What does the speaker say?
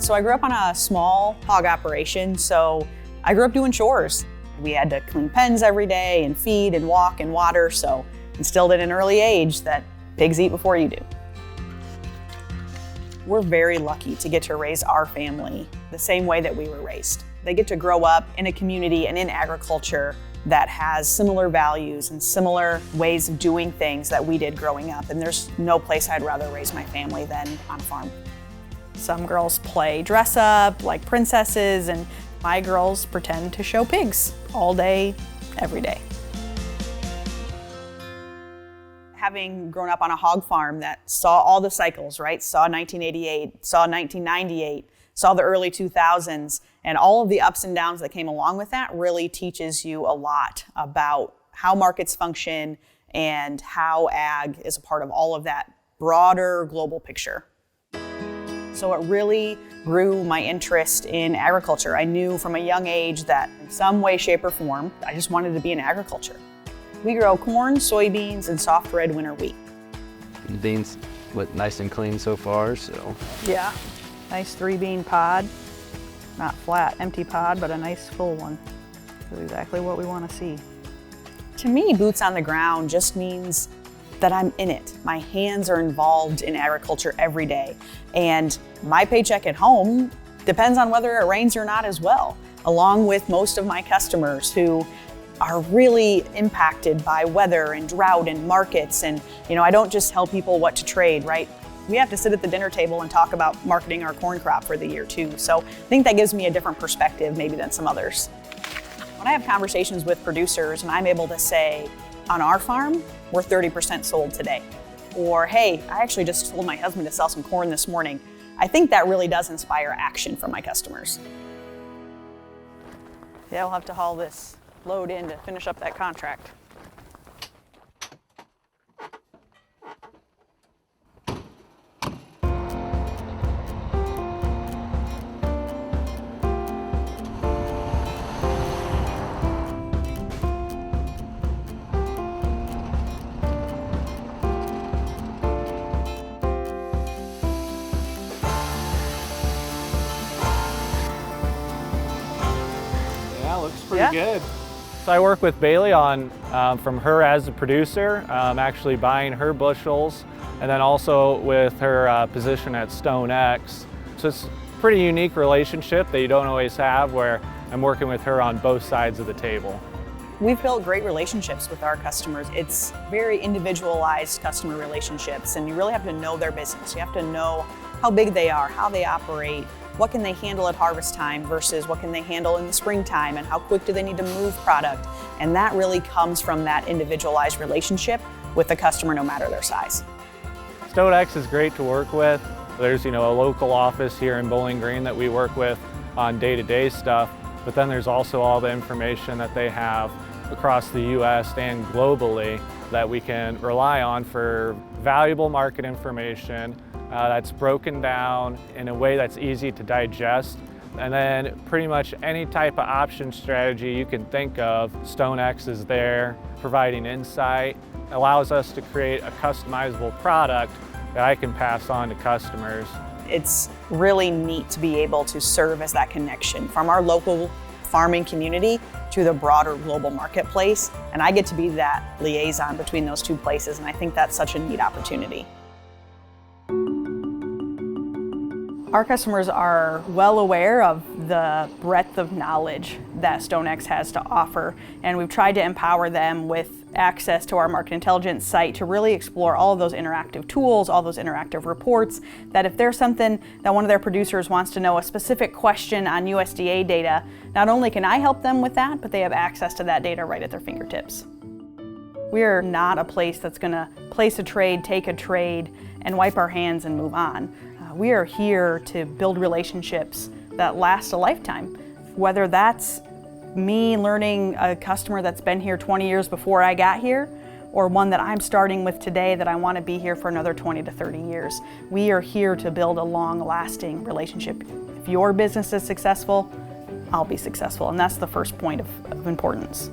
So I grew up on a small hog operation, so I grew up doing chores. We had to clean pens every day and feed and walk and water, so instilled at an early age that pigs eat before you do. We're very lucky to get to raise our family the same way that we were raised. They get to grow up in a community and in agriculture that has similar values and similar ways of doing things that we did growing up, and there's no place I'd rather raise my family than on a farm. Some girls play dress up like princesses, and my girls pretend to show pigs all day, every day. Having grown up on a hog farm that saw all the cycles, right? Saw 1988, saw 1998, saw the early 2000s, and all of the ups and downs that came along with that really teaches you a lot about how markets function and how ag is a part of all of that broader global picture. So it really grew my interest in agriculture. I knew from a young age that in some way, shape, or form, I just wanted to be in agriculture. We grow corn, soybeans, and soft red winter wheat. The beans look nice and clean so far, so. Yeah, nice 3-bean pod. Not flat, empty pod, but a nice full one. That's exactly what we want to see. To me, boots on the ground just means that I'm in it. My hands are involved in agriculture every day. And my paycheck at home depends on whether it rains or not as well, along with most of my customers who are really impacted by weather and drought and markets. And I don't just tell people what to trade, right? We have to sit at the dinner table and talk about marketing our corn crop for the year too. So I think that gives me a different perspective maybe than some others. When I have conversations with producers and I'm able to say, on our farm, we're 30% sold today. Or, hey, I actually just told my husband to sell some corn this morning. I think that really does inspire action from my customers. Yeah, I'll have to haul this load in to finish up that contract. Looks pretty good. So I work with Bailey on, from her as a producer, actually buying her bushels, and then also with her position at StoneX. So it's a pretty unique relationship that you don't always have, where I'm working with her on both sides of the table. We've built great relationships with our customers. It's very individualized customer relationships, and you really have to know their business. You have to know how big they are, how they operate, what can they handle at harvest time versus what can they handle in the springtime, and how quick do they need to move product. And that really comes from that individualized relationship with the customer, no matter their size. StoneX is great to work with. There's a local office here in Bowling Green that we work with on day-to-day stuff, but then there's also all the information that they have across the US and globally that we can rely on for valuable market information that's broken down in a way that's easy to digest. And then pretty much any type of option strategy you can think of, StoneX is there providing insight, allows us to create a customizable product that I can pass on to customers. It's really neat to be able to serve as that connection from our local farming community to the broader global marketplace. And I get to be that liaison between those two places, and I think that's such a neat opportunity. Our customers are well aware of the breadth of knowledge that StoneX has to offer, and we've tried to empower them with access to our market intelligence site to really explore all of those interactive tools, all those interactive reports, that if there's something that one of their producers wants to know, a specific question on USDA data, not only can I help them with that, but they have access to that data right at their fingertips. We're not a place that's going to place a trade, take a trade, and wipe our hands and move on. We are here to build relationships that last a lifetime, whether that's me learning a customer that's been here 20 years before I got here, or one that I'm starting with today that I want to be here for another 20 to 30 years. We are here to build a long-lasting relationship. If your business is successful, I'll be successful, and that's the first point of importance.